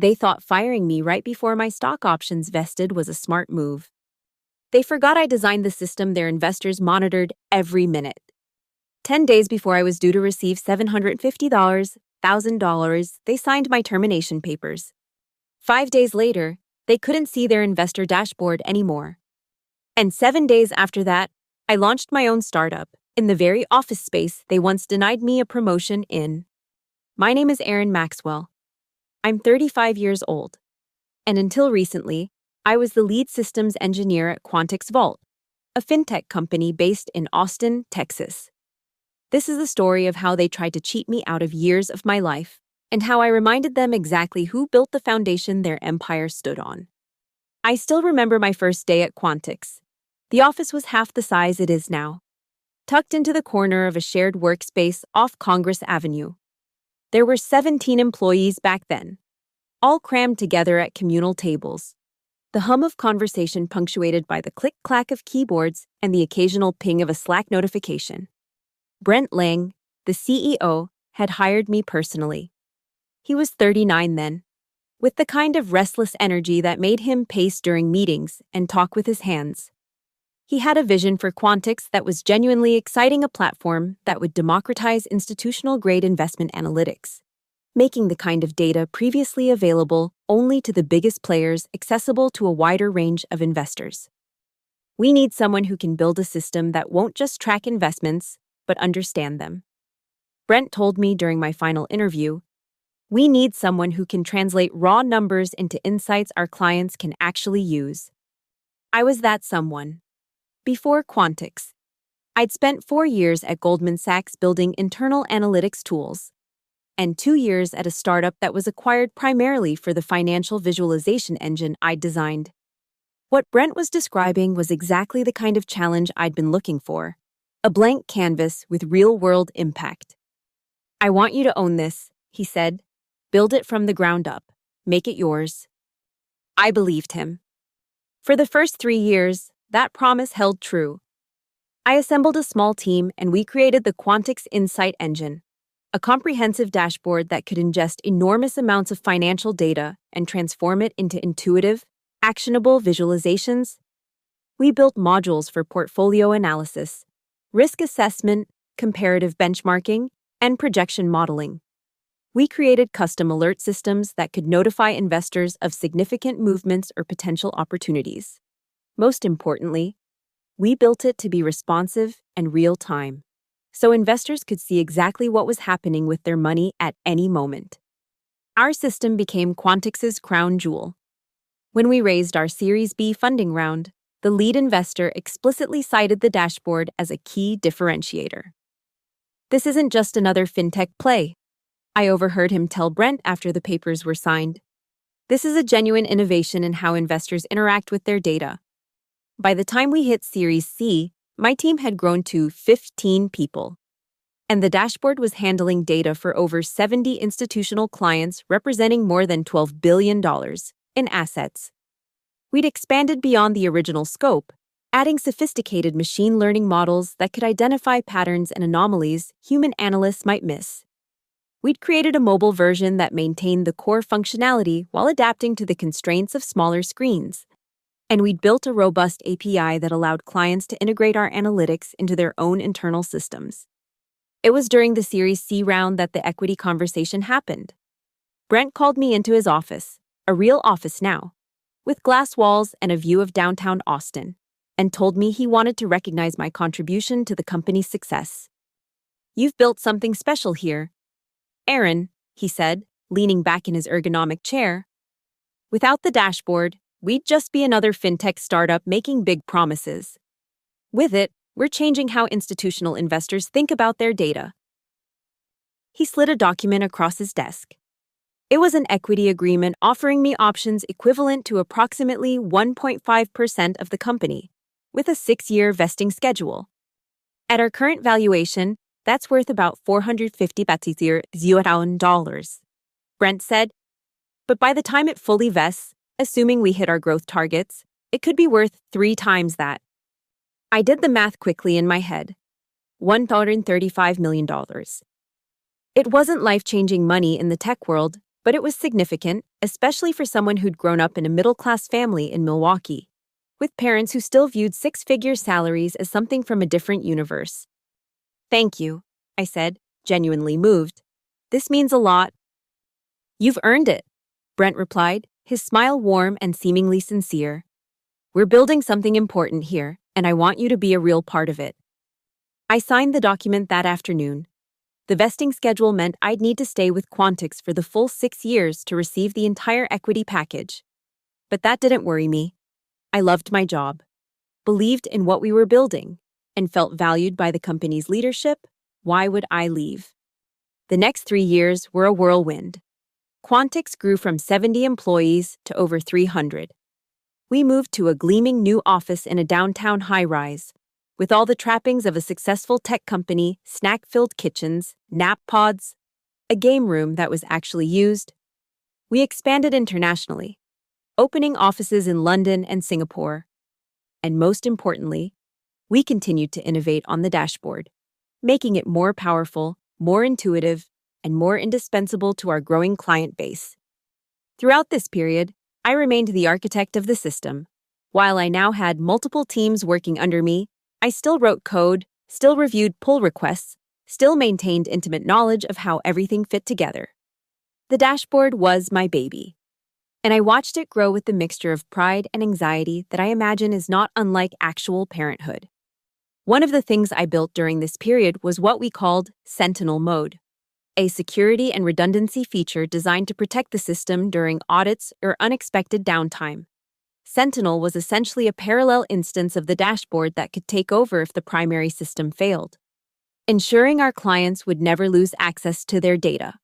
They thought firing me right before my stock options vested was a smart move. They forgot I designed the system their investors monitored every minute. 10 days before I was due to receive $750, $1,000, they signed my termination papers. 5 days later, they couldn't see their investor dashboard anymore. And 7 days after that, I launched my own startup in the very office space they once denied me a promotion in. My name is Erin Maxwell. I'm 35 years old. And until recently, I was the lead systems engineer at Quantix Vault, a fintech company based in Austin, Texas. This is the story of how they tried to cheat me out of years of my life, and how I reminded them exactly who built the foundation their empire stood on. I still remember my first day at Quantix. The office was half the size it is now, tucked into the corner of a shared workspace off Congress Avenue. There were 17 employees back then, all crammed together at communal tables. The hum of conversation punctuated by the click-clack of keyboards and the occasional ping of a Slack notification. Brent Lang, the CEO, had hired me personally. He was 39 then, with the kind of restless energy that made him pace during meetings and talk with his hands. He had a vision for Quantix that was genuinely exciting, a platform that would democratize institutional-grade investment analytics, making the kind of data previously available only to the biggest players accessible to a wider range of investors. We need someone who can build a system that won't just track investments, but understand them. Brent told me during my final interview, we need someone who can translate raw numbers into insights our clients can actually use. I was that someone. Before Quantix, I'd spent 4 years at Goldman Sachs building internal analytics tools, and 2 years at a startup that was acquired primarily for the financial visualization engine I'd designed. What Brent was describing was exactly the kind of challenge I'd been looking for, a blank canvas with real-world impact. I want you to own this, he said. Build it from the ground up. Make it yours. I believed him. For the first 3 years, that promise held true. I assembled a small team and we created the Quantix Insight Engine, a comprehensive dashboard that could ingest enormous amounts of financial data and transform it into intuitive, actionable visualizations. We built modules for portfolio analysis, risk assessment, comparative benchmarking, and projection modeling. We created custom alert systems that could notify investors of significant movements or potential opportunities. Most importantly, we built it to be responsive and real-time, so investors could see exactly what was happening with their money at any moment. Our system became Quantix's crown jewel. When we raised our Series B funding round, the lead investor explicitly cited the dashboard as a key differentiator. This isn't just another fintech play, I overheard him tell Brent after the papers were signed. This is a genuine innovation in how investors interact with their data. By the time we hit Series C, my team had grown to 15 people, and the dashboard was handling data for over 70 institutional clients representing more than $12 billion in assets. We'd expanded beyond the original scope, adding sophisticated machine learning models that could identify patterns and anomalies human analysts might miss. We'd created a mobile version that maintained the core functionality while adapting to the constraints of smaller screens. And we'd built a robust API that allowed clients to integrate our analytics into their own internal systems. It was during the Series C round that the equity conversation happened. Brent called me into his office, a real office now, with glass walls and a view of downtown Austin, and told me he wanted to recognize my contribution to the company's success. You've built something special here, Erin, he said, leaning back in his ergonomic chair. Without the dashboard, we'd just be another fintech startup making big promises. With it, we're changing how institutional investors think about their data. He slid a document across his desk. It was an equity agreement offering me options equivalent to approximately 1.5% of the company, with a 6-year vesting schedule. At our current valuation, that's worth about $450,000, Brent said. But by the time it fully vests, assuming we hit our growth targets, it could be worth 3 times that. I did the math quickly in my head. $135 million. It wasn't life-changing money in the tech world, But it was significant, especially for someone who'd grown up in a middle-class family in Milwaukee, with parents who still viewed six-figure salaries as something from a different universe. "Thank you," I said, genuinely moved. "This means a lot." "You've earned it," Brent replied, his smile warm and seemingly sincere. "We're building something important here, and I want you to be a real part of it." I signed the document that afternoon. The vesting schedule meant I'd need to stay with Quantix for the full 6 years to receive the entire equity package. But that didn't worry me. I loved my job, believed in what we were building, and felt valued by the company's leadership. Why would I leave? The next 3 years were a whirlwind. Quantix grew from 70 employees to over 300. We moved to a gleaming new office in a downtown high-rise, with all the trappings of a successful tech company, snack-filled kitchens, nap pods, a game room that was actually used. We expanded internationally, opening offices in London and Singapore. And most importantly, we continued to innovate on the dashboard, making it more powerful, more intuitive, and more indispensable to our growing client base. Throughout this period, I remained the architect of the system. While I now had multiple teams working under me, I still wrote code, still reviewed pull requests, still maintained intimate knowledge of how everything fit together. The dashboard was my baby, and I watched it grow with the mixture of pride and anxiety that I imagine is not unlike actual parenthood. One of the things I built during this period was what we called Sentinel Mode, a security and redundancy feature designed to protect the system during audits or unexpected downtime. Sentinel was essentially a parallel instance of the dashboard that could take over if the primary system failed, ensuring our clients would never lose access to their data.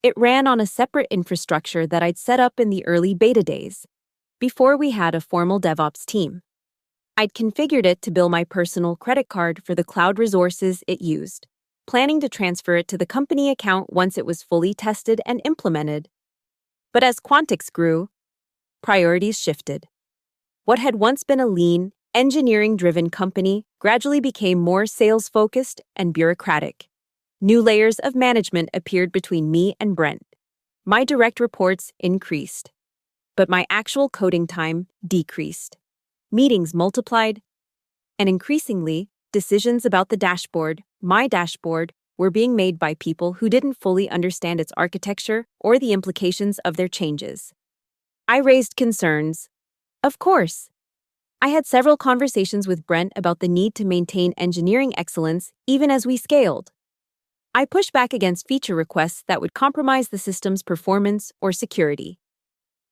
It ran on a separate infrastructure that I'd set up in the early beta days, before we had a formal DevOps team. I'd configured it to bill my personal credit card for the cloud resources it used, planning to transfer it to the company account once it was fully tested and implemented. But as Quantix grew, priorities shifted. What had once been a lean, engineering-driven company gradually became more sales-focused and bureaucratic. New layers of management appeared between me and Brent. My direct reports increased, but my actual coding time decreased. Meetings multiplied, and increasingly, decisions about the dashboard, my dashboard, were being made by people who didn't fully understand its architecture or the implications of their changes. I raised concerns. Of course. I had several conversations with Brent about the need to maintain engineering excellence even as we scaled. I pushed back against feature requests that would compromise the system's performance or security.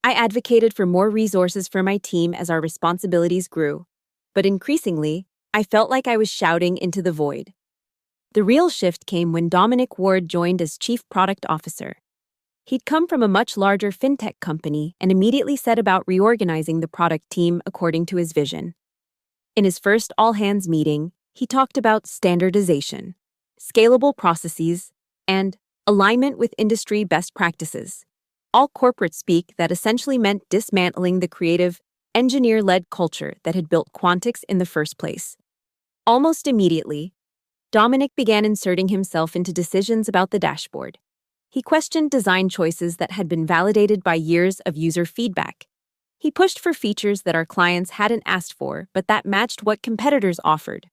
I advocated for more resources for my team as our responsibilities grew, but increasingly, I felt like I was shouting into the void. The real shift came when Dominic Ward joined as Chief Product Officer. He'd come from a much larger fintech company and immediately set about reorganizing the product team according to his vision. In his first all-hands meeting, he talked about standardization, scalable processes, and alignment with industry best practices, all corporate speak that essentially meant dismantling the creative, engineer-led culture that had built Quantix in the first place. Almost immediately, Dominic began inserting himself into decisions about the dashboard. He questioned design choices that had been validated by years of user feedback. He pushed for features that our clients hadn't asked for, but that matched what competitors offered.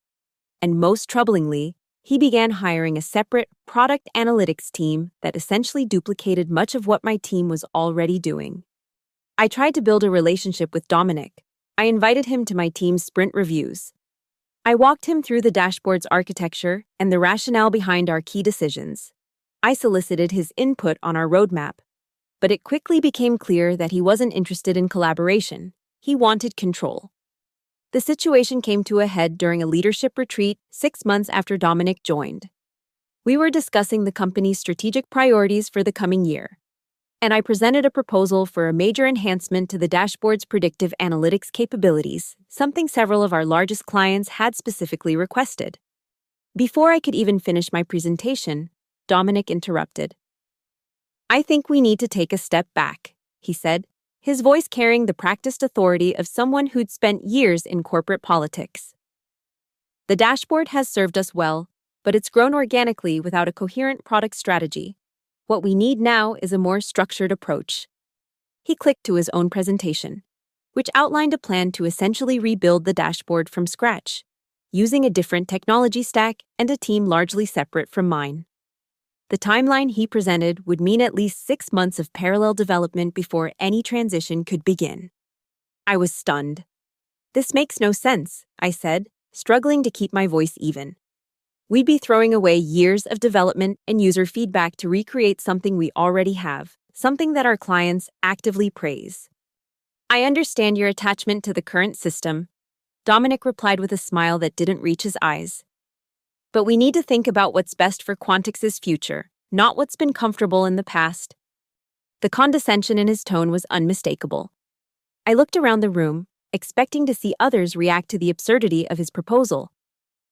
And most troublingly, he began hiring a separate product analytics team that essentially duplicated much of what my team was already doing. I tried to build a relationship with Dominic. I invited him to my team's sprint reviews. I walked him through the dashboard's architecture and the rationale behind our key decisions. I solicited his input on our roadmap, but it quickly became clear that he wasn't interested in collaboration. He wanted control. The situation came to a head during a leadership retreat 6 months after Dominic joined. We were discussing the company's strategic priorities for the coming year, and I presented a proposal for a major enhancement to the dashboard's predictive analytics capabilities, something several of our largest clients had specifically requested. Before I could even finish my presentation, Dominic interrupted. "I think we need to take a step back," he said, his voice carrying the practiced authority of someone who'd spent years in corporate politics. "The dashboard has served us well, but it's grown organically without a coherent product strategy. What we need now is a more structured approach. He clicked to his own presentation, which outlined a plan to essentially rebuild the dashboard from scratch, using a different technology stack and a team largely separate from mine. The timeline he presented would mean at least 6 months of parallel development before any transition could begin. I was stunned. "This makes no sense," I said, struggling to keep my voice even. "We'd be throwing away years of development and user feedback to recreate something we already have, something that our clients actively praise." "I understand your attachment to the current system," Dominic replied with a smile that didn't reach his eyes. "But we need to think about what's best for Quantix's future, not what's been comfortable in the past." The condescension in his tone was unmistakable. I looked around the room, expecting to see others react to the absurdity of his proposal.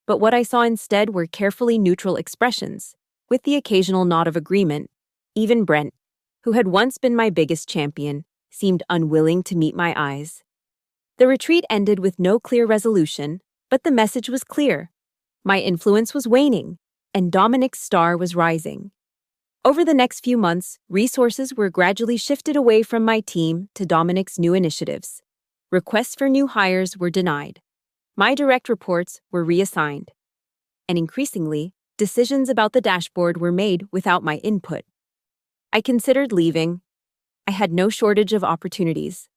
But what I saw instead were carefully neutral expressions, with the occasional nod of agreement. Even Brent, who had once been my biggest champion, seemed unwilling to meet my eyes. The retreat ended with no clear resolution, but the message was clear. My influence was waning, and Dominic's star was rising. Over the next few months, resources were gradually shifted away from my team to Dominic's new initiatives. Requests for new hires were denied. My direct reports were reassigned. And increasingly, decisions about the dashboard were made without my input. I considered leaving. I had no shortage of opportunities.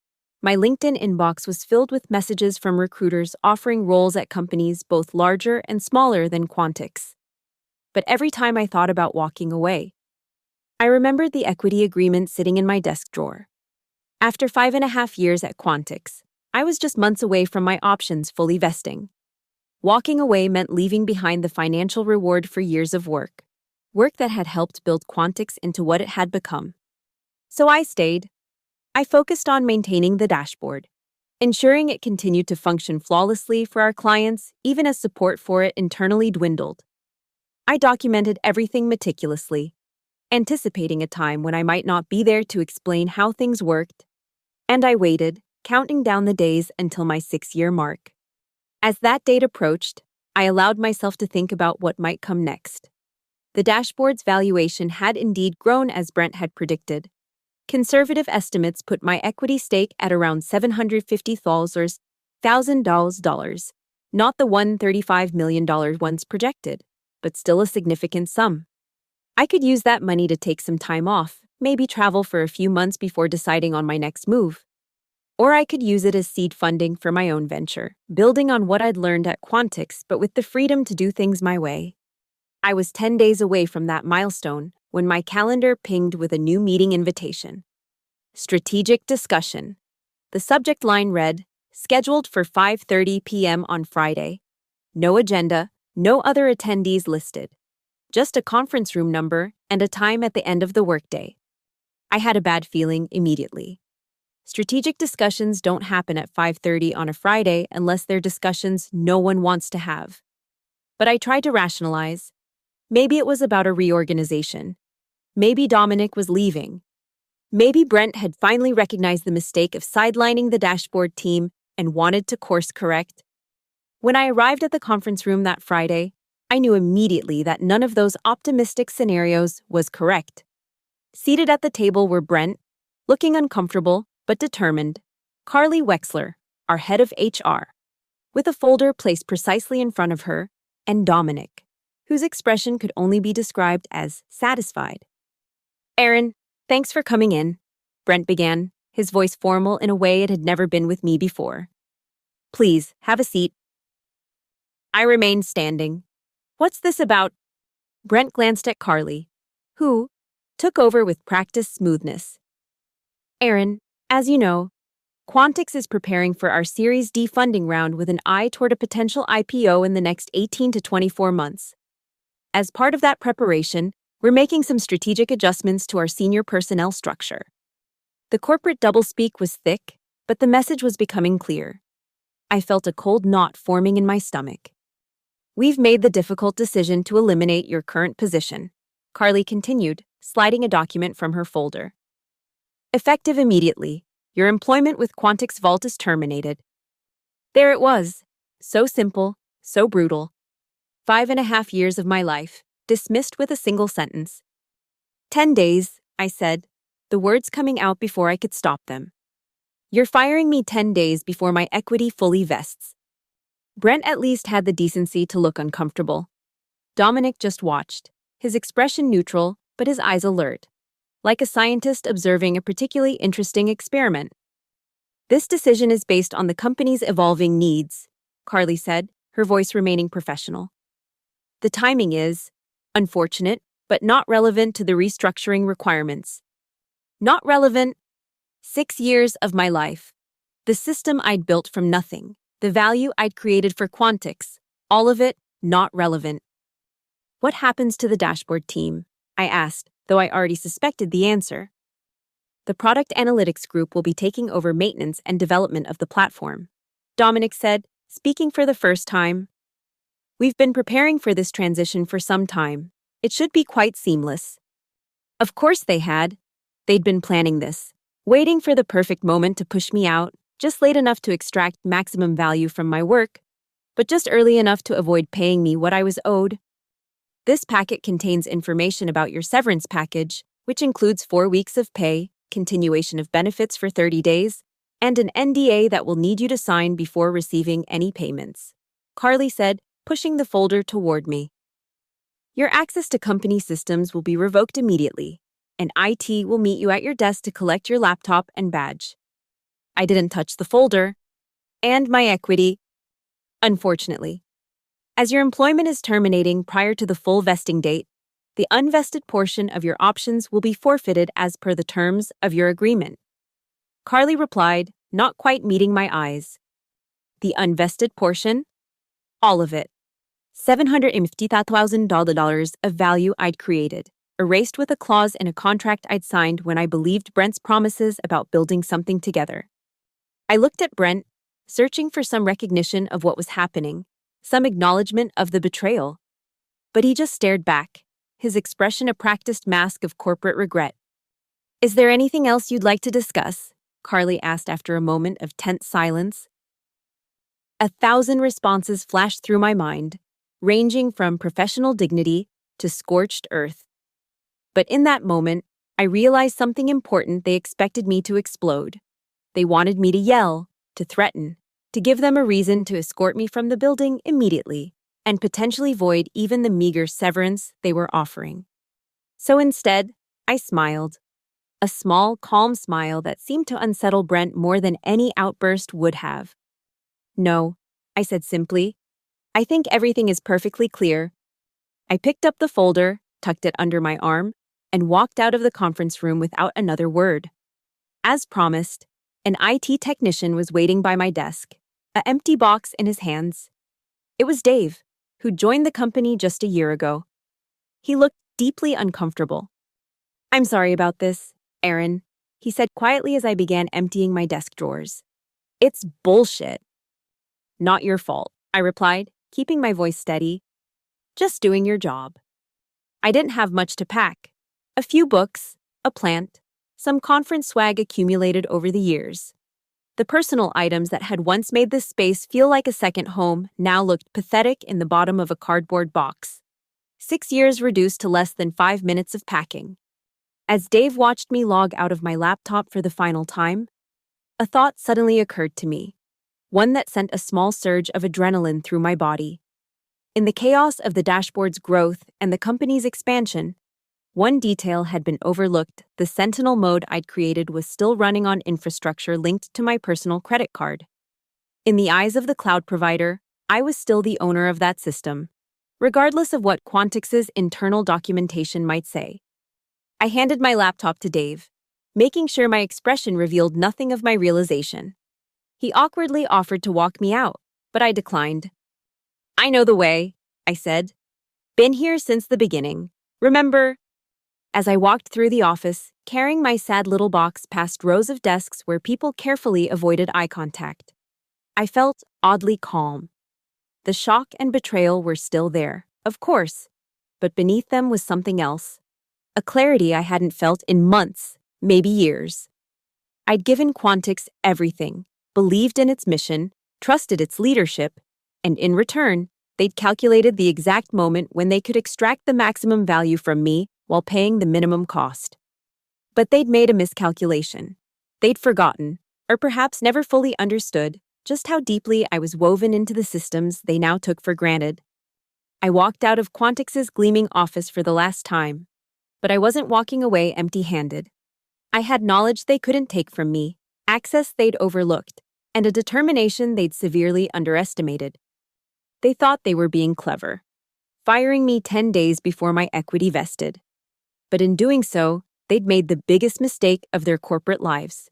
My LinkedIn inbox was filled with messages from recruiters offering roles at companies both larger and smaller than Quantix. But every time I thought about walking away, I remembered the equity agreement sitting in my desk drawer. After 5.5 years at Quantix, I was just months away from my options fully vesting. Walking away meant leaving behind the financial reward for years of work that had helped build Quantix into what it had become. So I stayed. I focused on maintaining the dashboard, ensuring it continued to function flawlessly for our clients even as support for it internally dwindled. I documented everything meticulously, anticipating a time when I might not be there to explain how things worked, and I waited, counting down the days until my 6-year mark. As that date approached, I allowed myself to think about what might come next. The dashboard's valuation had indeed grown as Brent had predicted. Conservative estimates put my equity stake at around $750,000, not the $135 million once projected, but still a significant sum. I could use that money to take some time off, maybe travel for a few months before deciding on my next move. Or I could use it as seed funding for my own venture, building on what I'd learned at Quantix but with the freedom to do things my way. I was 10 days away from that milestone when my calendar pinged with a new meeting invitation. Strategic discussion. The subject line read, "Scheduled for 5:30 p.m. on Friday. No agenda, no other attendees listed. Just a conference room number and a time at the end of the workday." I had a bad feeling immediately. Strategic discussions don't happen at 5:30 on a Friday unless they're discussions no one wants to have. But I tried to rationalize. Maybe it was about a reorganization. Maybe Dominic was leaving. Maybe Brent had finally recognized the mistake of sidelining the dashboard team and wanted to course correct. When I arrived at the conference room that Friday, I knew immediately that none of those optimistic scenarios was correct. Seated at the table were Brent, looking uncomfortable but determined, Carly Wexler, our head of HR, with a folder placed precisely in front of her, and Dominic, whose expression could only be described as satisfied. "Aaron, thanks for coming in," Brent began, his voice formal in a way it had never been with me before. "Please, have a seat." I remained standing. "What's this about?" Brent glanced at Carly, who took over with practiced smoothness. "Aaron, as you know, Quantix is preparing for our Series D funding round with an eye toward a potential IPO in the next 18 to 24 months. As part of that preparation, we're making some strategic adjustments to our senior personnel structure." The corporate doublespeak was thick, but the message was becoming clear. I felt a cold knot forming in my stomach. "We've made the difficult decision to eliminate your current position," Carly continued, sliding a document from her folder. "Effective immediately, your employment with Quantix Vault is terminated." There it was. So simple, so brutal. 5.5 years of my life, dismissed with a single sentence. 10 days, I said, the words coming out before I could stop them. You're firing me 10 days before my equity fully vests. Brent at least had the decency to look uncomfortable. Dominic just watched, his expression neutral, but his eyes alert, like a scientist observing a particularly interesting experiment. This decision is based on the company's evolving needs, Carly said, her voice remaining professional. The timing is unfortunate, but not relevant to the restructuring requirements. Not relevant? 6 years of my life. The system I'd built from nothing, the value I'd created for Quantix, all of it not relevant. What happens to the dashboard team? I asked, though I already suspected the answer. The product analytics group will be taking over maintenance and development of the platform, Dominic said, speaking for the first time. We've been preparing for this transition for some time. It should be quite seamless. Of course they had. They'd been planning this, waiting for the perfect moment to push me out, just late enough to extract maximum value from my work, but just early enough to avoid paying me what I was owed. This packet contains information about your severance package, which includes 4 weeks of pay, continuation of benefits for 30 days, and an NDA that will need you to sign before receiving any payments, Carly said, pushing the folder toward me. Your access to company systems will be revoked immediately, and IT will meet you at your desk to collect your laptop and badge. I didn't touch the folder, and my equity, unfortunately. As your employment is terminating prior to the full vesting date, the unvested portion of your options will be forfeited as per the terms of your agreement. Carly replied, not quite meeting my eyes. The unvested portion? All of it. $750,000 of value I'd created, erased with a clause in a contract I'd signed when I believed Brent's promises about building something together. I looked at Brent, searching for some recognition of what was happening, some acknowledgement of the betrayal. But he just stared back, his expression a practiced mask of corporate regret. Is there anything else you'd like to discuss? Carly asked after a moment of tense silence. 1,000 responses flashed through my mind, ranging from professional dignity to scorched earth. But in that moment, I realized something important. They expected me to explode. They wanted me to yell, to threaten, to give them a reason to escort me from the building immediately, and potentially void even the meager severance they were offering. So instead, I smiled. A small, calm smile that seemed to unsettle Brent more than any outburst would have. No, I said simply. I think everything is perfectly clear. I picked up the folder, tucked it under my arm, and walked out of the conference room without another word. As promised, an IT technician was waiting by my desk, an empty box in his hands. It was Dave, who joined the company just a year ago. He looked deeply uncomfortable. I'm sorry about this, Aaron, he said quietly as I began emptying my desk drawers. It's bullshit. Not your fault, I replied, keeping my voice steady. Just doing your job. I didn't have much to pack. A few books, a plant, some conference swag accumulated over the years. The personal items that had once made this space feel like a second home now looked pathetic in the bottom of a cardboard box. 6 years reduced to less than 5 minutes of packing. As Dave watched me log out of my laptop for the final time, a thought suddenly occurred to me, one that sent a small surge of adrenaline through my body. In the chaos of the dashboard's growth and the company's expansion, one detail had been overlooked. The Sentinel mode I'd created was still running on infrastructure linked to my personal credit card. In the eyes of the cloud provider, I was still the owner of that system, regardless of what Quantix's internal documentation might say. I handed my laptop to Dave, making sure my expression revealed nothing of my realization. He awkwardly offered to walk me out, but I declined. I know the way, I said. Been here since the beginning. Remember? As I walked through the office, carrying my sad little box past rows of desks where people carefully avoided eye contact, I felt oddly calm. The shock and betrayal were still there, of course, but beneath them was something else. A clarity I hadn't felt in months, maybe years. I'd given Quantix everything, believed in its mission, trusted its leadership, and in return, they'd calculated the exact moment when they could extract the maximum value from me while paying the minimum cost. But they'd made a miscalculation. They'd forgotten, or perhaps never fully understood, just how deeply I was woven into the systems they now took for granted. I walked out of Quantix's gleaming office for the last time, but I wasn't walking away empty-handed. I had knowledge they couldn't take from me, access they'd overlooked, and a determination they'd severely underestimated. They thought they were being clever, firing me 10 days before my equity vested. But in doing so, they'd made the biggest mistake of their corporate lives.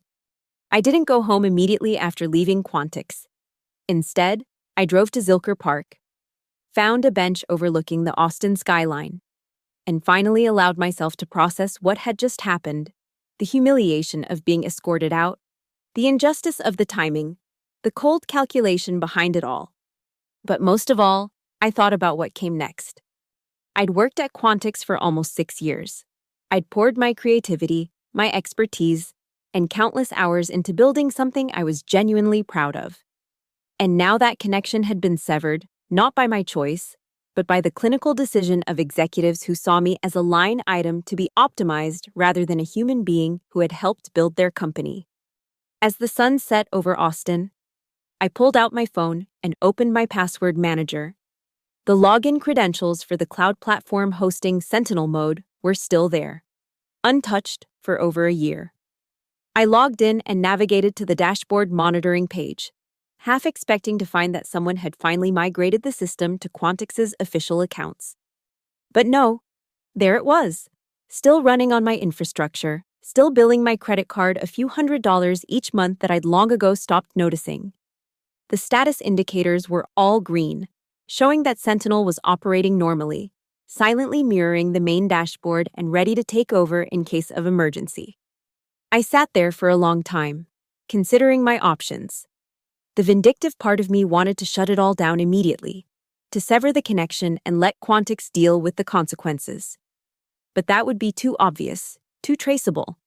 I didn't go home immediately after leaving Quantix. Instead, I drove to Zilker Park, found a bench overlooking the Austin skyline, and finally allowed myself to process what had just happened: the humiliation of being escorted out, the injustice of the timing, the cold calculation behind it all. But most of all, I thought about what came next. I'd worked at Quantix for almost 6 years. I'd poured my creativity, my expertise, and countless hours into building something I was genuinely proud of. And now that connection had been severed, not by my choice, but by the clinical decision of executives who saw me as a line item to be optimized rather than a human being who had helped build their company. As the sun set over Austin, I pulled out my phone and opened my password manager. The login credentials for the cloud platform hosting Sentinel mode were still there, untouched for over a year. I logged in and navigated to the dashboard monitoring page, half expecting to find that someone had finally migrated the system to Quantix's official accounts. But no, there it was, still running on my infrastructure, still billing my credit card a few $100s each month that I'd long ago stopped noticing. The status indicators were all green, showing that Sentinel was operating normally, silently mirroring the main dashboard and ready to take over in case of emergency. I sat there for a long time, considering my options. The vindictive part of me wanted to shut it all down immediately, to sever the connection and let Quantix deal with the consequences. But that would be too obvious, too traceable.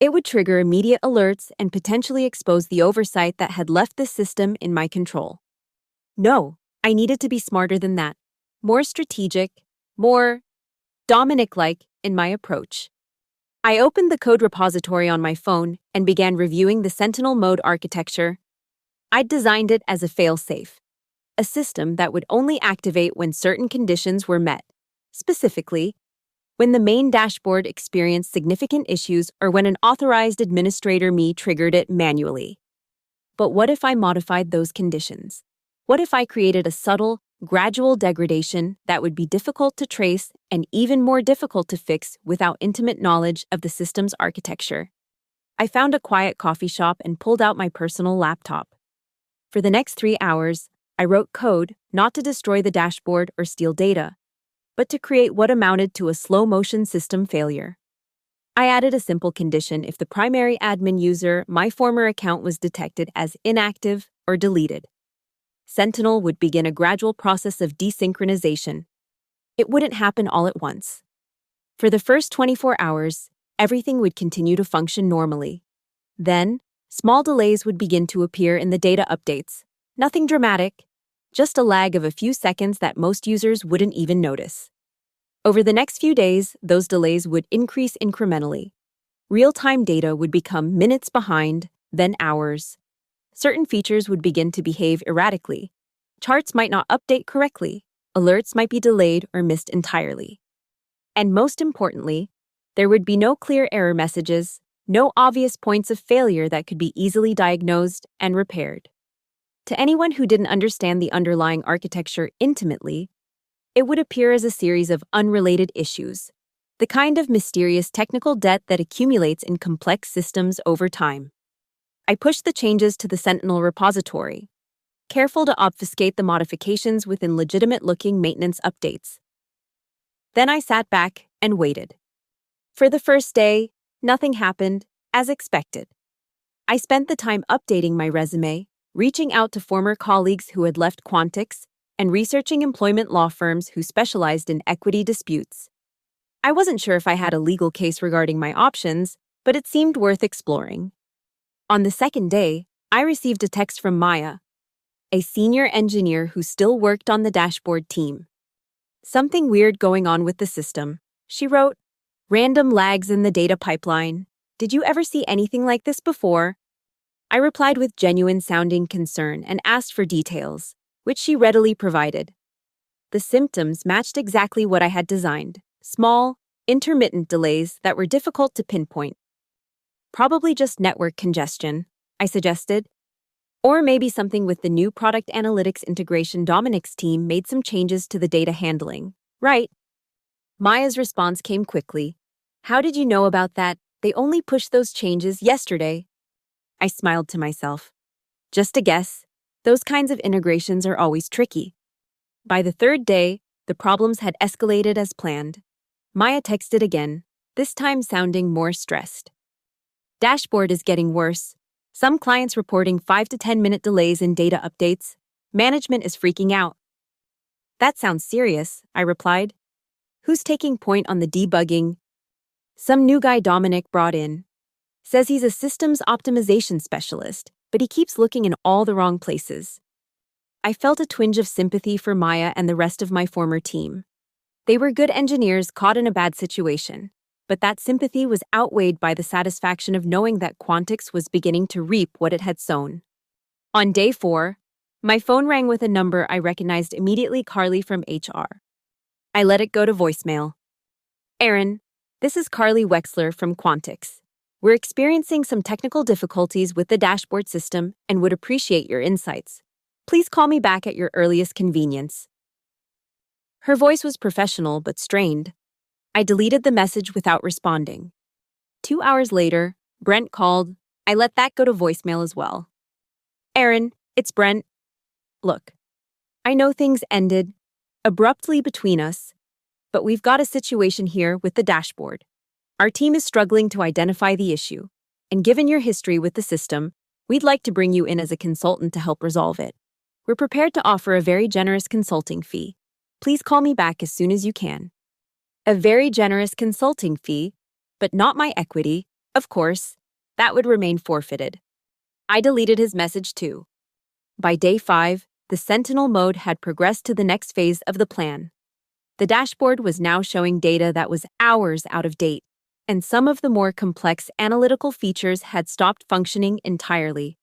It would trigger immediate alerts and potentially expose the oversight that had left the system in my control. No, I needed to be smarter than that, more strategic, more Dominic-like in my approach. I opened the code repository on my phone and began reviewing the Sentinel mode architecture. I'd designed it as a fail-safe, a system that would only activate when certain conditions were met, specifically, when the main dashboard experienced significant issues or when an authorized administrator me triggered it manually. But what if I modified those conditions? What if I created a subtle, gradual degradation that would be difficult to trace and even more difficult to fix without intimate knowledge of the system's architecture? I found a quiet coffee shop and pulled out my personal laptop. For the next 3 hours, I wrote code not to destroy the dashboard or steal data, but to create what amounted to a slow-motion system failure. I added a simple condition: if the primary admin user, my former account, was detected as inactive or deleted, Sentinel would begin a gradual process of desynchronization. It wouldn't happen all at once. For the first 24 hours, everything would continue to function normally. Then, small delays would begin to appear in the data updates. Nothing dramatic, just a lag of a few seconds that most users wouldn't even notice. Over the next few days, those delays would increase incrementally. Real-time data would become minutes behind, then hours. Certain features would begin to behave erratically. Charts might not update correctly. Alerts might be delayed or missed entirely. And most importantly, there would be no clear error messages, no obvious points of failure that could be easily diagnosed and repaired. To anyone who didn't understand the underlying architecture intimately, it would appear as a series of unrelated issues, the kind of mysterious technical debt that accumulates in complex systems over time. I pushed the changes to the Sentinel repository, careful to obfuscate the modifications within legitimate-looking maintenance updates. Then I sat back and waited. For the first day, nothing happened, as expected. I spent the time updating my resume, reaching out to former colleagues who had left Quantix, and researching employment law firms who specialized in equity disputes. I wasn't sure if I had a legal case regarding my options, but it seemed worth exploring. On the second day, I received a text from Maya, a senior engineer who still worked on the dashboard team. Something weird going on with the system, she wrote. Random lags in the data pipeline. Did you ever see anything like this before? I replied with genuine-sounding concern and asked for details, which she readily provided. The symptoms matched exactly what I had designed: small, intermittent delays that were difficult to pinpoint. Probably just network congestion, I suggested. Or maybe something with the new product analytics integration. Dominic's team made some changes to the data handling. Right. Maya's response came quickly. How did you know about that? They only pushed those changes yesterday. I smiled to myself. Just a guess. Those kinds of integrations are always tricky. By the third day, the problems had escalated as planned. Maya texted again, this time sounding more stressed. Dashboard is getting worse. Some clients reporting 5 to 10-minute delays in data updates. Management is freaking out. That sounds serious, I replied. Who's taking point on the debugging? Some new guy Dominic brought in. Says he's a systems optimization specialist, but he keeps looking in all the wrong places. I felt a twinge of sympathy for Maya and the rest of my former team. They were good engineers caught in a bad situation, but that sympathy was outweighed by the satisfaction of knowing that Quantix was beginning to reap what it had sown. On day 4, my phone rang with a number I recognized immediately: Carly from HR. I let it go to voicemail. Aaron, this is Carly Wexler from Quantix. We're experiencing some technical difficulties with the dashboard system and would appreciate your insights. Please call me back at your earliest convenience. Her voice was professional but strained. I deleted the message without responding. 2 hours later, Brent called. I let that go to voicemail as well. Aaron, it's Brent. Look, I know things ended abruptly between us, but we've got a situation here with the dashboard. Our team is struggling to identify the issue, and given your history with the system, we'd like to bring you in as a consultant to help resolve it. We're prepared to offer a very generous consulting fee. Please call me back as soon as you can. A very generous consulting fee, but not my equity, of course. That would remain forfeited. I deleted his message too. By day 5, the Sentinel mode had progressed to the next phase of the plan. The dashboard was now showing data that was hours out of date, and some of the more complex analytical features had stopped functioning entirely.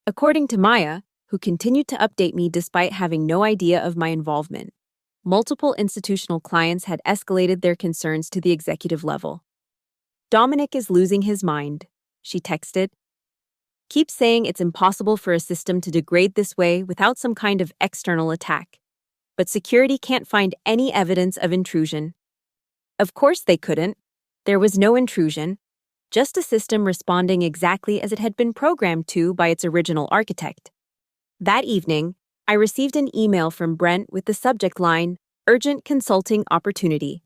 According to Maya, who continued to update me despite having no idea of my involvement, multiple institutional clients had escalated their concerns to the executive level. Dominic is losing his mind, she texted. Keep saying it's impossible for a system to degrade this way without some kind of external attack. But security can't find any evidence of intrusion. Of course they couldn't. There was no intrusion, just a system responding exactly as it had been programmed to by its original architect. That evening, I received an email from Brent with the subject line, Urgent Consulting Opportunity.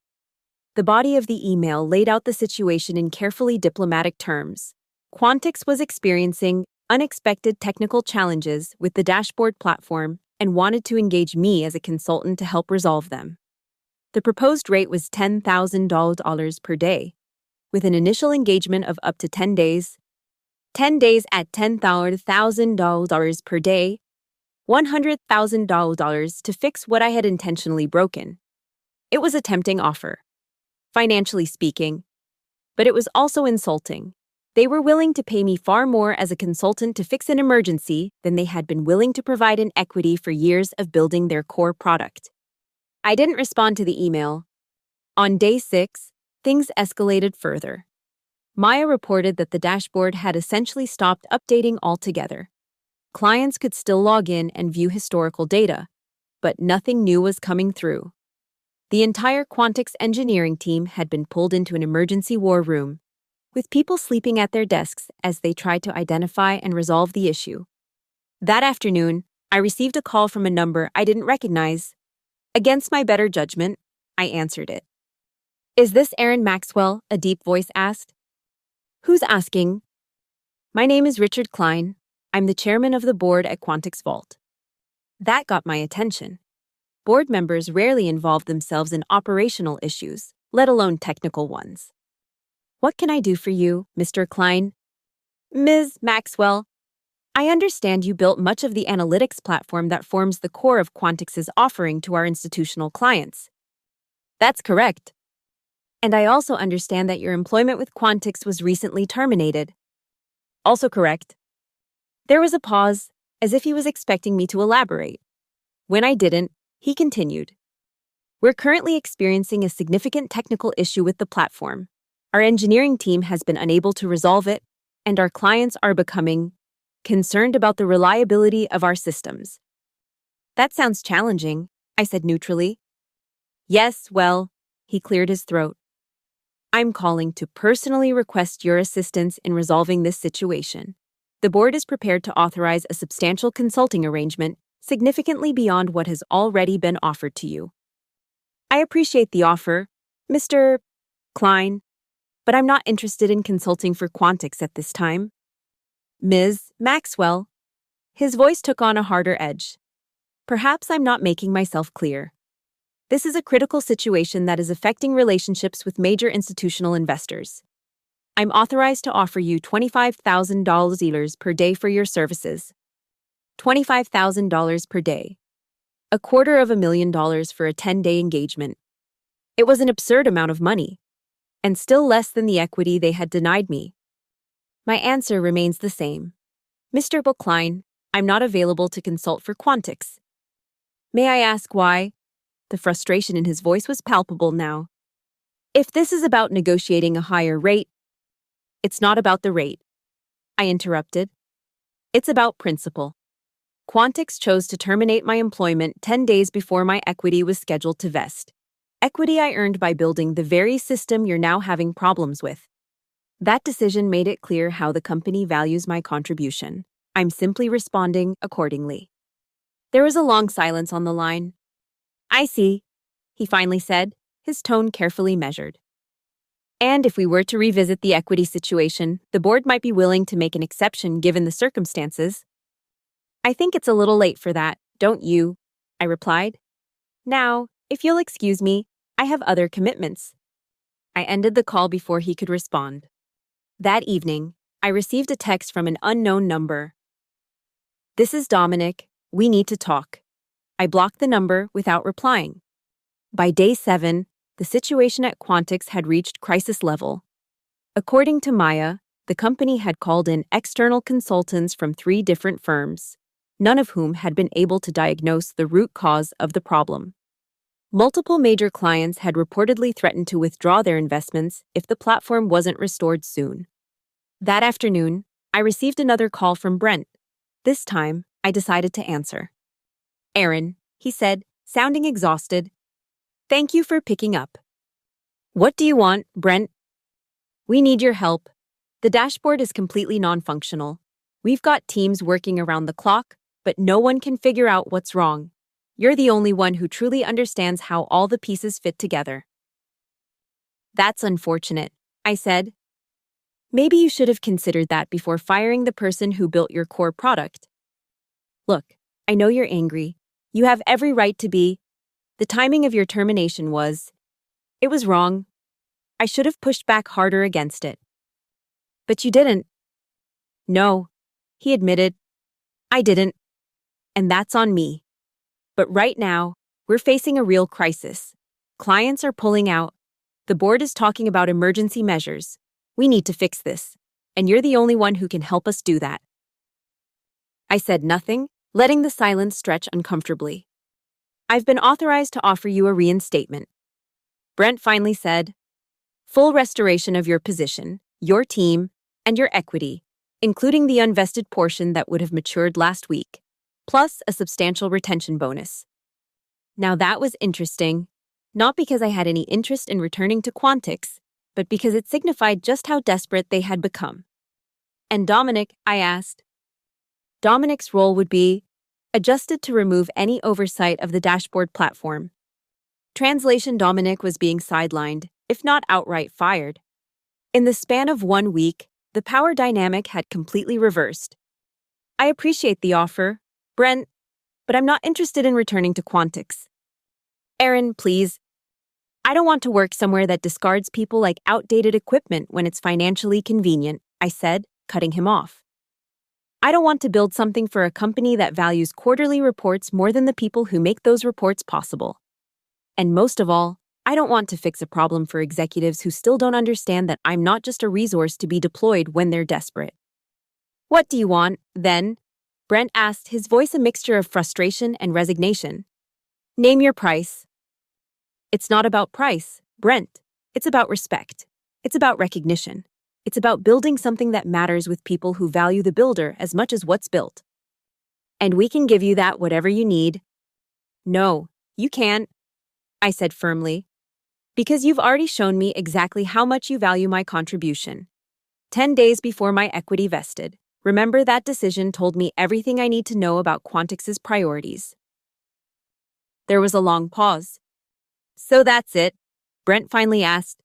The body of the email laid out the situation in carefully diplomatic terms. Quantix was experiencing unexpected technical challenges with the dashboard platform and wanted to engage me as a consultant to help resolve them. The proposed rate was $10,000 per day, with an initial engagement of up to 10 days. 10 days at $10,000 per day, $100,000 to fix what I had intentionally broken. It was a tempting offer, financially speaking, but it was also insulting. They were willing to pay me far more as a consultant to fix an emergency than they had been willing to provide in equity for years of building their core product. I didn't respond to the email. On day 6, things escalated further. Maya reported that the dashboard had essentially stopped updating altogether. Clients could still log in and view historical data, but nothing new was coming through. The entire Quantix engineering team had been pulled into an emergency war room, with people sleeping at their desks as they tried to identify and resolve the issue. That afternoon, I received a call from a number I didn't recognize. Against my better judgment, I answered it. Is this Aaron Maxwell? A deep voice asked. Who's asking? My name is Richard Klein. I'm the chairman of the board at Quantix Vault. That got my attention. Board members rarely involve themselves in operational issues, let alone technical ones. What can I do for you, Mr. Klein? Ms. Maxwell, I understand you built much of the analytics platform that forms the core of Quantix's offering to our institutional clients. That's correct. And I also understand that your employment with Quantix was recently terminated. Also correct. There was a pause, as if he was expecting me to elaborate. When I didn't, he continued. We're currently experiencing a significant technical issue with the platform. Our engineering team has been unable to resolve it, and our clients are becoming concerned about the reliability of our systems. That sounds challenging, I said neutrally. Yes, well, he cleared his throat. I'm calling to personally request your assistance in resolving this situation. The board is prepared to authorize a substantial consulting arrangement significantly beyond what has already been offered to you. I appreciate the offer, Mr. Klein, but I'm not interested in consulting for Quantix at this time. Ms. Maxwell. His voice took on a harder edge. Perhaps I'm not making myself clear. This is a critical situation that is affecting relationships with major institutional investors. I'm authorized to offer you $25,000 per day for your services. $25,000 per day. $250,000 for a 10-day engagement. It was an absurd amount of money, and still less than the equity they had denied me. My answer remains the same. Mr. Klein, I'm not available to consult for Quantix. May I ask why? The frustration in his voice was palpable now. If this is about negotiating a higher rate, it's not about the rate, I interrupted. It's about principle. Quantix chose to terminate my employment 10 days before my equity was scheduled to vest. Equity I earned by building the very system you're now having problems with. That decision made it clear how the company values my contribution. I'm simply responding accordingly. There was a long silence on the line. I see, he finally said, his tone carefully measured. And if we were to revisit the equity situation, the board might be willing to make an exception given the circumstances. I think it's a little late for that, don't you? I replied. Now, if you'll excuse me, I have other commitments. I ended the call before he could respond. That evening, I received a text from an unknown number. This is Dominic. We need to talk. I blocked the number without replying. By day 7, the situation at Quantix had reached crisis level. According to Maya, the company had called in external consultants from 3 different firms, none of whom had been able to diagnose the root cause of the problem. Multiple major clients had reportedly threatened to withdraw their investments if the platform wasn't restored soon. That afternoon, I received another call from Brent. This time, I decided to answer. Aaron, he said, sounding exhausted. Thank you for picking up. What do you want, Brent? We need your help. The dashboard is completely non-functional. We've got teams working around the clock, but no one can figure out what's wrong. You're the only one who truly understands how all the pieces fit together. That's unfortunate, I said. Maybe you should have considered that before firing the person who built your core product. Look, I know you're angry. You have every right to be. The timing of your termination it was wrong. I should have pushed back harder against it. But you didn't. No, he admitted. I didn't. And that's on me. But right now, we're facing a real crisis. Clients are pulling out. The board is talking about emergency measures. We need to fix this. And you're the only one who can help us do that. I said nothing, letting the silence stretch uncomfortably. I've been authorized to offer you a reinstatement. Brent finally said, full restoration of your position, your team, and your equity, including the unvested portion that would have matured last week, plus a substantial retention bonus. Now that was interesting, not because I had any interest in returning to Quantix, but because it signified just how desperate they had become. And Dominic, I asked. Dominic's role would be adjusted to remove any oversight of the dashboard platform. Translation: Dominic was being sidelined, if not outright fired. In the span of 1 week, the power dynamic had completely reversed. I appreciate the offer, Brent, but I'm not interested in returning to Quantix. Aaron, please. I don't want to work somewhere that discards people like outdated equipment when it's financially convenient, I said, cutting him off. I don't want to build something for a company that values quarterly reports more than the people who make those reports possible. And most of all, I don't want to fix a problem for executives who still don't understand that I'm not just a resource to be deployed when they're desperate. What do you want, then? Brent asked, his voice a mixture of frustration and resignation. Name your price. It's not about price, Brent. It's about respect. It's about recognition. It's about building something that matters with people who value the builder as much as what's built. And we can give you that whatever you need. No, you can't, I said firmly. Because you've already shown me exactly how much you value my contribution. 10 days before my equity vested, remember that decision told me everything I need to know about Quantix's priorities. There was a long pause. So that's it, Brent finally asked.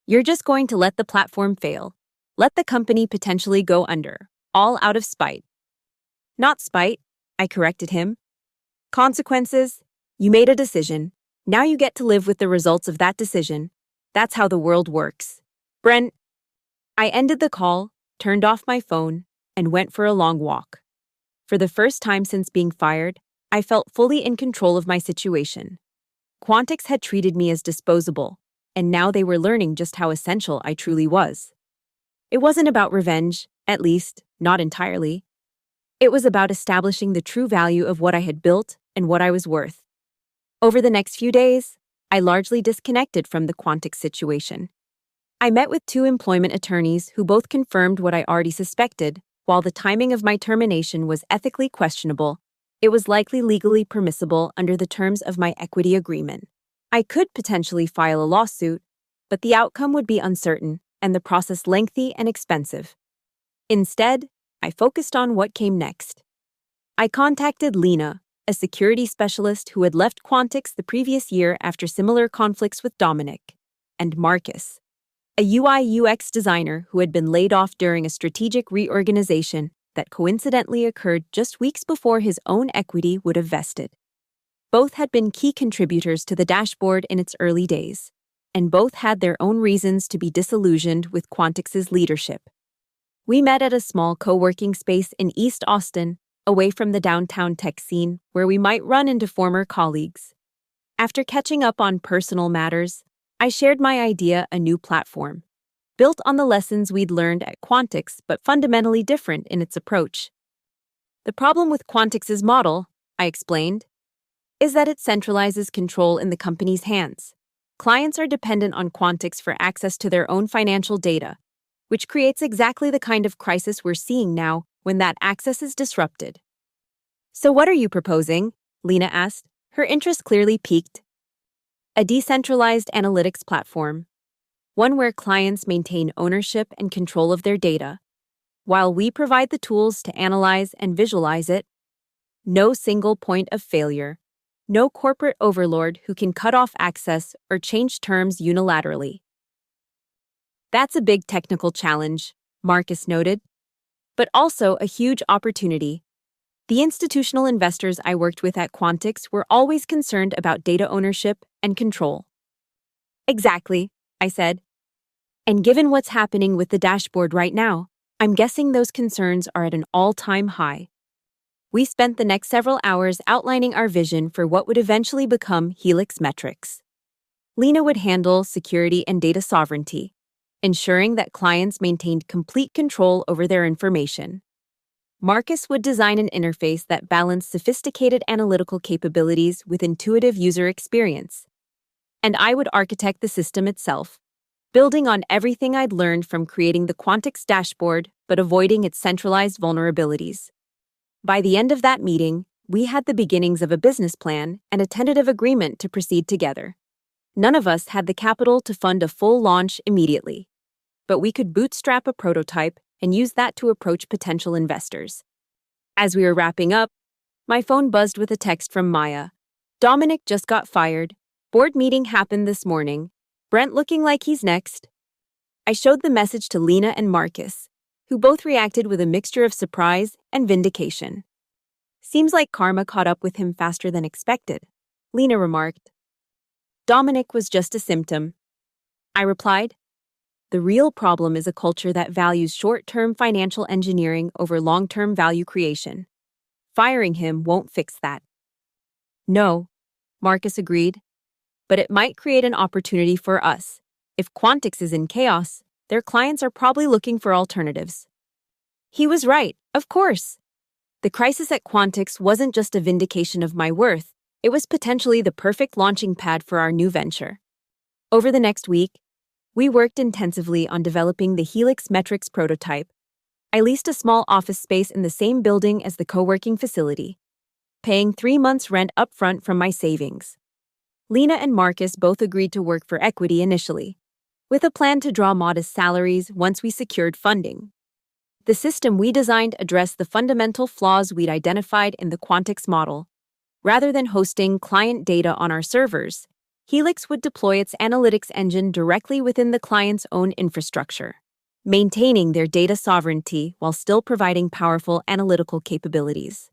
You're just going to let the platform fail. Let the company potentially go under, all out of spite. Not spite, I corrected him. Consequences? You made a decision. Now you get to live with the results of that decision. That's how the world works. Brent. I ended the call, turned off my phone, and went for a long walk. For the first time since being fired, I felt fully in control of my situation. Quantix had treated me as disposable, and now they were learning just how essential I truly was. It wasn't about revenge, at least, not entirely. It was about establishing the true value of what I had built and what I was worth. Over the next few days, I largely disconnected from the Quantix situation. I met with 2 employment attorneys who both confirmed what I already suspected. While the timing of my termination was ethically questionable, it was likely legally permissible under the terms of my equity agreement. I could potentially file a lawsuit, but the outcome would be uncertain and the process lengthy and expensive. Instead, I focused on what came next. I contacted Lena, a security specialist who had left Quantix the previous year after similar conflicts with Dominic, and Marcus, a UI/UX designer who had been laid off during a strategic reorganization that coincidentally occurred just weeks before his own equity would have vested. Both had been key contributors to the dashboard in its early days, and both had their own reasons to be disillusioned with Quantix's leadership. We met at a small co-working space in East Austin, away from the downtown tech scene, where we might run into former colleagues. After catching up on personal matters, I shared my idea, a new platform, built on the lessons we'd learned at Quantix but fundamentally different in its approach. The problem with Quantix's model, I explained, is that it centralizes control in the company's hands. Clients are dependent on Quantix for access to their own financial data, which creates exactly the kind of crisis we're seeing now when that access is disrupted. So what are you proposing? Lena asked, her interest clearly piqued. A decentralized analytics platform, one where clients maintain ownership and control of their data, while we provide the tools to analyze and visualize it. No single point of failure, no corporate overlord who can cut off access or change terms unilaterally. That's a big technical challenge, Marcus noted, but also a huge opportunity. The institutional investors I worked with at Quantix were always concerned about data ownership and control. Exactly, I said. And given what's happening with the dashboard right now, I'm guessing those concerns are at an all-time high. We spent the next several hours outlining our vision for what would eventually become Helix Metrics. Lena would handle security and data sovereignty, ensuring that clients maintained complete control over their information. Marcus would design an interface that balanced sophisticated analytical capabilities with intuitive user experience. And I would architect the system itself, building on everything I'd learned from creating the Quantix dashboard but avoiding its centralized vulnerabilities. By the end of that meeting, we had the beginnings of a business plan and a tentative agreement to proceed together. None of us had the capital to fund a full launch immediately, but we could bootstrap a prototype and use that to approach potential investors. As we were wrapping up, my phone buzzed with a text from Maya. Dominic just got fired. Board meeting happened this morning. Brent looking like he's next. I showed the message to Lena and Marcus, who both reacted with a mixture of surprise and vindication. Seems like karma caught up with him faster than expected, Lena remarked. Dominic was just a symptom, I replied. The real problem is a culture that values short-term financial engineering over long-term value creation. Firing him won't fix that. No, Marcus agreed. but it might create an opportunity for us. If Quantix is in chaos, their clients are probably looking for alternatives. He was right, of course. The crisis at Quantix wasn't just a vindication of my worth, it was potentially the perfect launching pad for our new venture. Over the next week, we worked intensively on developing the Helix Metrics prototype. I leased a small office space in the same building as the co-working facility, paying 3 months' rent upfront from my savings. Lena and Marcus both agreed to work for equity initially, with a plan to draw modest salaries once we secured funding. The system we designed addressed the fundamental flaws we'd identified in the Quantix model. Rather than hosting client data on our servers, Helix would deploy its analytics engine directly within the client's own infrastructure, maintaining their data sovereignty while still providing powerful analytical capabilities.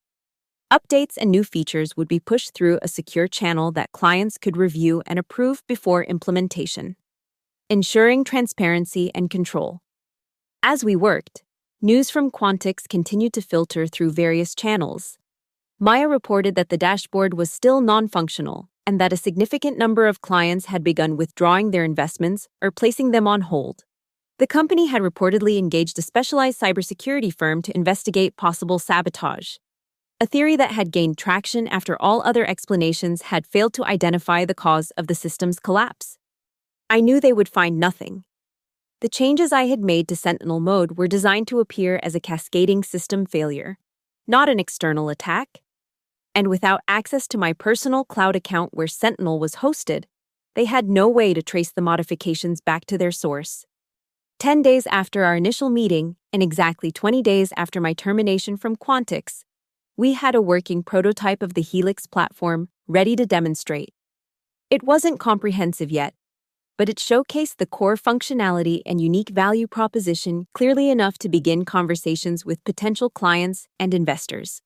Updates and new features would be pushed through a secure channel that clients could review and approve before implementation, ensuring transparency and control. As we worked, news from Quantix continued to filter through various channels. Maya reported that the dashboard was still non-functional and that a significant number of clients had begun withdrawing their investments or placing them on hold. The company had reportedly engaged a specialized cybersecurity firm to investigate possible sabotage, a theory that had gained traction after all other explanations had failed to identify the cause of the system's collapse. I knew they would find nothing. The changes I had made to Sentinel mode were designed to appear as a cascading system failure, not an external attack. And without access to my personal cloud account where Sentinel was hosted, they had no way to trace the modifications back to their source. 10 days after our initial meeting, and exactly 20 days after my termination from Quantix, we had a working prototype of the Helix platform ready to demonstrate. It wasn't comprehensive yet, but it showcased the core functionality and unique value proposition clearly enough to begin conversations with potential clients and investors.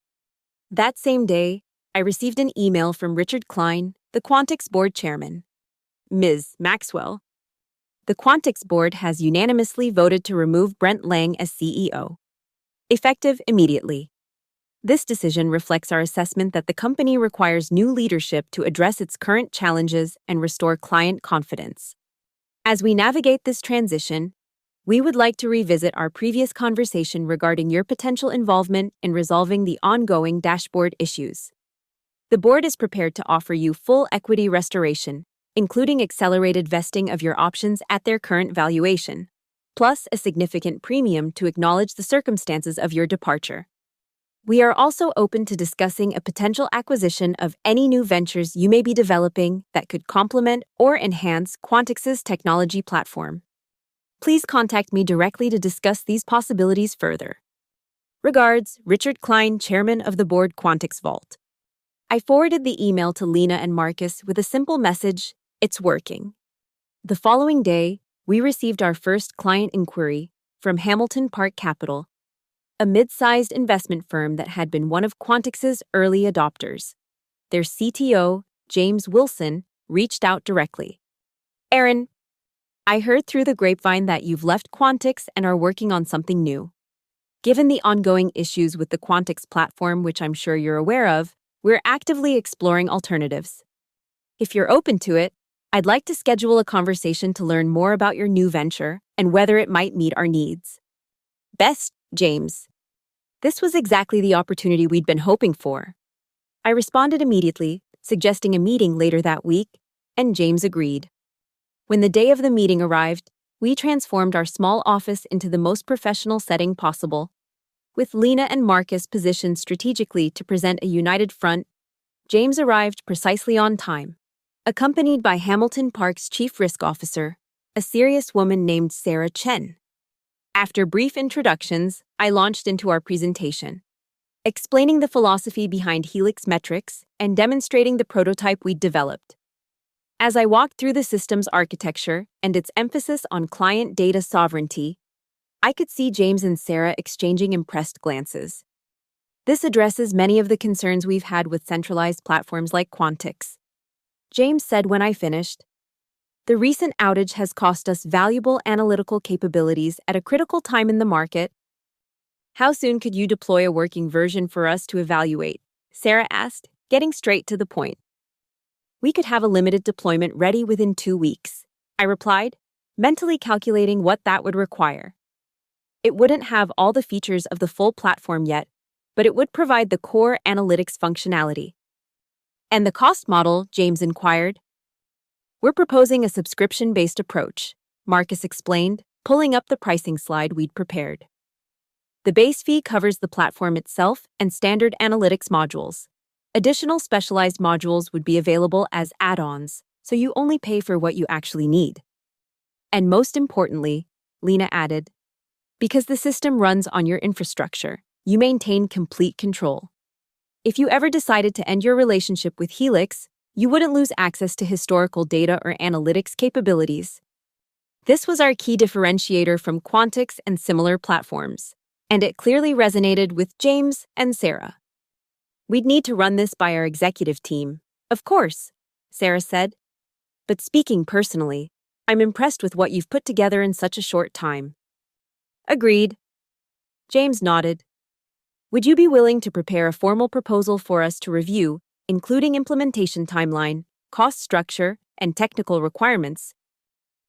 That same day, I received an email from Richard Klein, the Quantix board chairman. Ms. Maxwell, the Quantix board has unanimously voted to remove Brent Lang as CEO, effective immediately. This decision reflects our assessment that the company requires new leadership to address its current challenges and restore client confidence. As we navigate this transition, we would like to revisit our previous conversation regarding your potential involvement in resolving the ongoing dashboard issues. The board is prepared to offer you full equity restoration, including accelerated vesting of your options at their current valuation, plus a significant premium to acknowledge the circumstances of your departure. We are also open to discussing a potential acquisition of any new ventures you may be developing that could complement or enhance Quantix's technology platform. Please contact me directly to discuss these possibilities further. Regards, Richard Klein, Chairman of the Board, Quantix Vault. I forwarded the email to Lena and Marcus with a simple message, "It's working." The following day, we received our first client inquiry from Hamilton Park Capital, a mid-sized investment firm that had been one of Quantix's early adopters. Their CTO, James Wilson, reached out directly. "Aaron, I heard through the grapevine that you've left Quantix and are working on something new. Given the ongoing issues with the Quantix platform, which I'm sure you're aware of, we're actively exploring alternatives. If you're open to it, I'd like to schedule a conversation to learn more about your new venture and whether it might meet our needs. Best, James." This was exactly the opportunity we'd been hoping for. I responded immediately, suggesting a meeting later that week, and James agreed. When the day of the meeting arrived, we transformed our small office into the most professional setting possible. With Lena and Marcus positioned strategically to present a united front, James arrived precisely on time, accompanied by Hamilton Park's Chief Risk Officer, a serious woman named Sarah Chen. After brief introductions, I launched into our presentation, explaining the philosophy behind Helix Metrics and demonstrating the prototype we'd developed. As I walked through the system's architecture and its emphasis on client data sovereignty, I could see James and Sarah exchanging impressed glances. This addresses many of the concerns we've had with centralized platforms like Quantix. James said when I finished, "The recent outage has cost us valuable analytical capabilities at a critical time in the market." "How soon could you deploy a working version for us to evaluate?" Sarah asked, getting straight to the point. We could have a limited deployment ready within 2 weeks, I replied, mentally calculating what that would require. It wouldn't have all the features of the full platform yet, but it would provide the core analytics functionality. And the cost model, James inquired. We're proposing a subscription-based approach, Marcus explained, pulling up the pricing slide we'd prepared. The base fee covers the platform itself and standard analytics modules. Additional specialized modules would be available as add-ons, so you only pay for what you actually need. And most importantly, Lena added, because the system runs on your infrastructure, you maintain complete control. If you ever decided to end your relationship with Helix, you wouldn't lose access to historical data or analytics capabilities. This was our key differentiator from Quantix and similar platforms, and it clearly resonated with James and Sarah. We'd need to run this by our executive team, of course, Sarah said. But speaking personally, I'm impressed with what you've put together in such a short time. Agreed. James nodded. Would you be willing to prepare a formal proposal for us to review, including implementation timeline, cost structure, and technical requirements?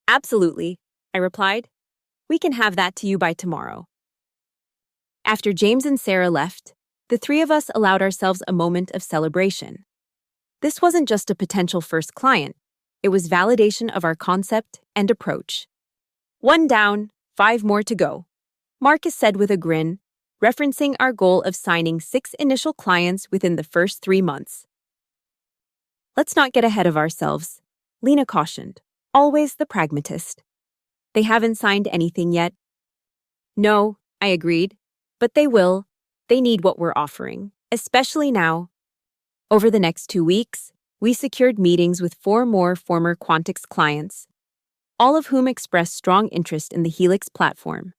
Absolutely, I replied. We can have that to you by tomorrow. After James and Sarah left, the three of us allowed ourselves a moment of celebration. This wasn't just a potential first client, it was validation of our concept and approach. 1 down, 5 more to go, Marcus said with a grin, referencing our goal of signing 6 initial clients within the first 3 months. Let's not get ahead of ourselves, Lena cautioned, always the pragmatist. They haven't signed anything yet. No, I agreed, but they will. They need what we're offering, especially now. Over the next 2 weeks, we secured meetings with 4 more former Quantix clients, all of whom expressed strong interest in the Helix platform.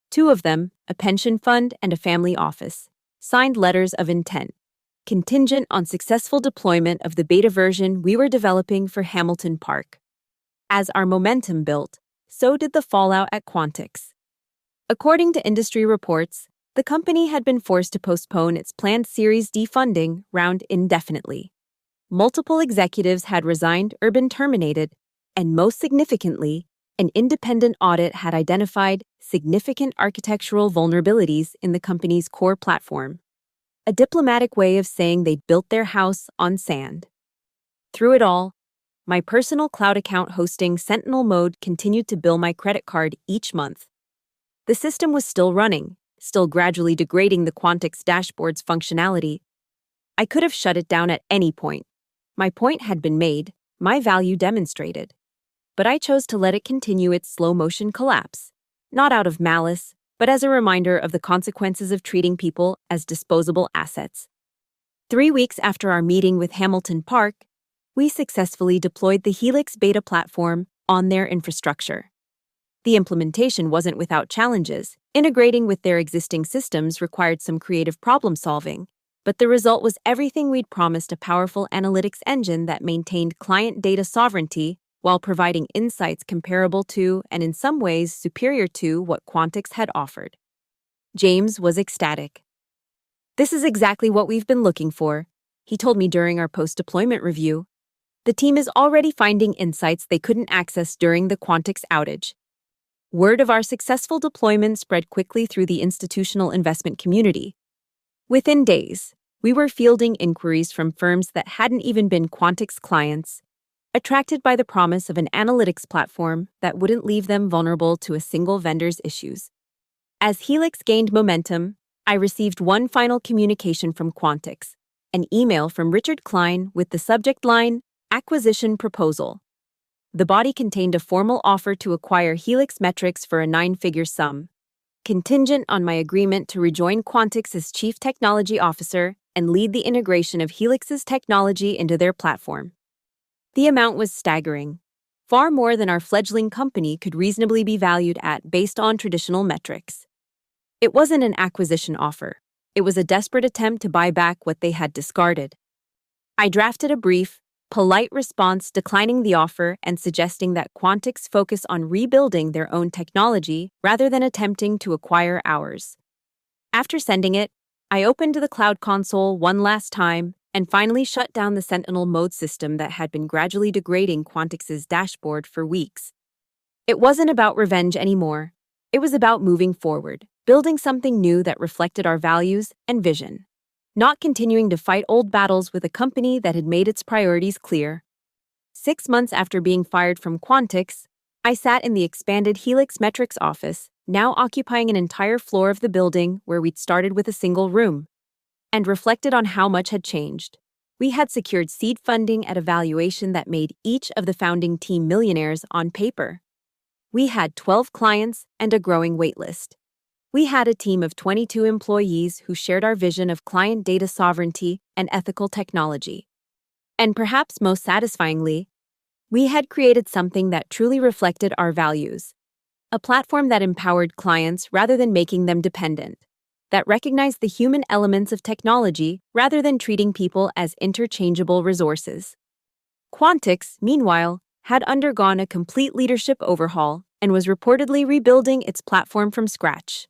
2 of them, a pension fund and a family office, signed letters of intent, contingent on successful deployment of the beta version we were developing for Hamilton Park. As our momentum built, so did the fallout at Quantix. According to industry reports, the company had been forced to postpone its planned Series D funding round indefinitely. Multiple executives had resigned or been terminated, and most significantly, an independent audit had identified significant architectural vulnerabilities in the company's core platform. A diplomatic way of saying they'd built their house on sand. Through it all, my personal cloud account hosting Sentinel mode continued to bill my credit card each month. The system was still running, still gradually degrading the Quantix dashboard's functionality. I could have shut it down at any point. My point had been made, my value demonstrated. But I chose to let it continue its slow-motion collapse, not out of malice, but as a reminder of the consequences of treating people as disposable assets. 3 weeks after our meeting with Hamilton Park, we successfully deployed the Helix beta platform on their infrastructure. The implementation wasn't without challenges. Integrating with their existing systems required some creative problem-solving, but the result was everything we'd promised: a powerful analytics engine that maintained client data sovereignty while providing insights comparable to, and in some ways superior to, what Quantix had offered. James was ecstatic. This is exactly what we've been looking for, he told me during our post-deployment review. The team is already finding insights they couldn't access during the Quantix outage. Word of our successful deployment spread quickly through the institutional investment community. Within days, we were fielding inquiries from firms that hadn't even been Quantix clients, attracted by the promise of an analytics platform that wouldn't leave them vulnerable to a single vendor's issues. As Helix gained momentum, I received one final communication from Quantix, an email from Richard Klein with the subject line, Acquisition Proposal. The body contained a formal offer to acquire Helix Metrics for a 9-figure sum, contingent on my agreement to rejoin Quantix as Chief Technology Officer and lead the integration of Helix's technology into their platform. The amount was staggering, far more than our fledgling company could reasonably be valued at based on traditional metrics. It wasn't an acquisition offer. It was a desperate attempt to buy back what they had discarded. I drafted a brief, polite response declining the offer and suggesting that Quantix focus on rebuilding their own technology rather than attempting to acquire ours. After sending it, I opened the cloud console one last time and finally shut down the Sentinel mode system that had been gradually degrading Quantix's dashboard for weeks. It wasn't about revenge anymore. It was about moving forward, building something new that reflected our values and vision. Not continuing to fight old battles with a company that had made its priorities clear. 6 months after being fired from Quantix, I sat in the expanded Helix Metrics office, now occupying an entire floor of the building where we'd started with a single room, and reflected on how much had changed. We had secured seed funding at a valuation that made each of the founding team millionaires on paper. We had 12 clients and a growing waitlist. We had a team of 22 employees who shared our vision of client data sovereignty and ethical technology. And perhaps most satisfyingly, we had created something that truly reflected our values. A platform that empowered clients rather than making them dependent, that recognized the human elements of technology rather than treating people as interchangeable resources. Quantix, meanwhile, had undergone a complete leadership overhaul and was reportedly rebuilding its platform from scratch.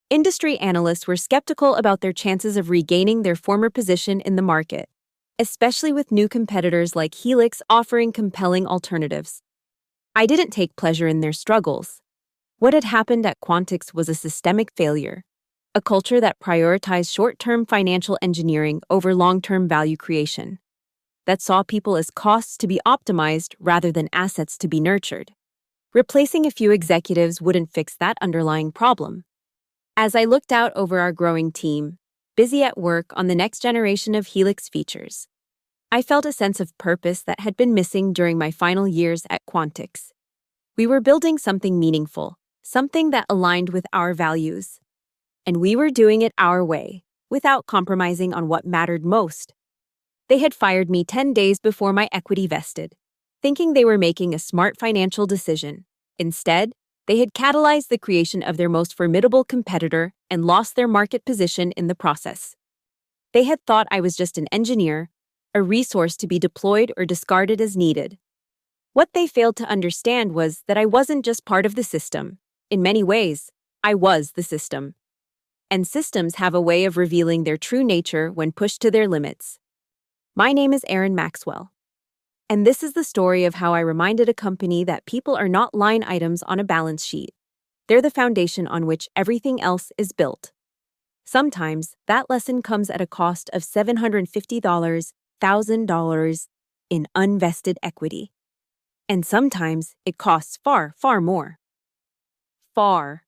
Industry analysts were skeptical about their chances of regaining their former position in the market, especially with new competitors like Helix offering compelling alternatives. I didn't take pleasure in their struggles. What had happened at Quantix was a systemic failure, a culture that prioritized short-term financial engineering over long-term value creation, that saw people as costs to be optimized rather than assets to be nurtured. Replacing a few executives wouldn't fix that underlying problem. As I looked out over our growing team, busy at work on the next generation of Helix features, I felt a sense of purpose that had been missing during my final years at Quantix. We were building something meaningful, something that aligned with our values. And we were doing it our way, without compromising on what mattered most. They had fired me 10 days before my equity vested, thinking they were making a smart financial decision. Instead, they had catalyzed the creation of their most formidable competitor and lost their market position in the process. They had thought I was just an engineer, a resource to be deployed or discarded as needed. What they failed to understand was that I wasn't just part of the system. In many ways, I was the system. And systems have a way of revealing their true nature when pushed to their limits. My name is Erin Maxwell, and this is the story of how I reminded a company that people are not line items on a balance sheet. They're the foundation on which everything else is built. Sometimes that lesson comes at a cost of $750, $1,000 in unvested equity. And sometimes it costs far, far more. Far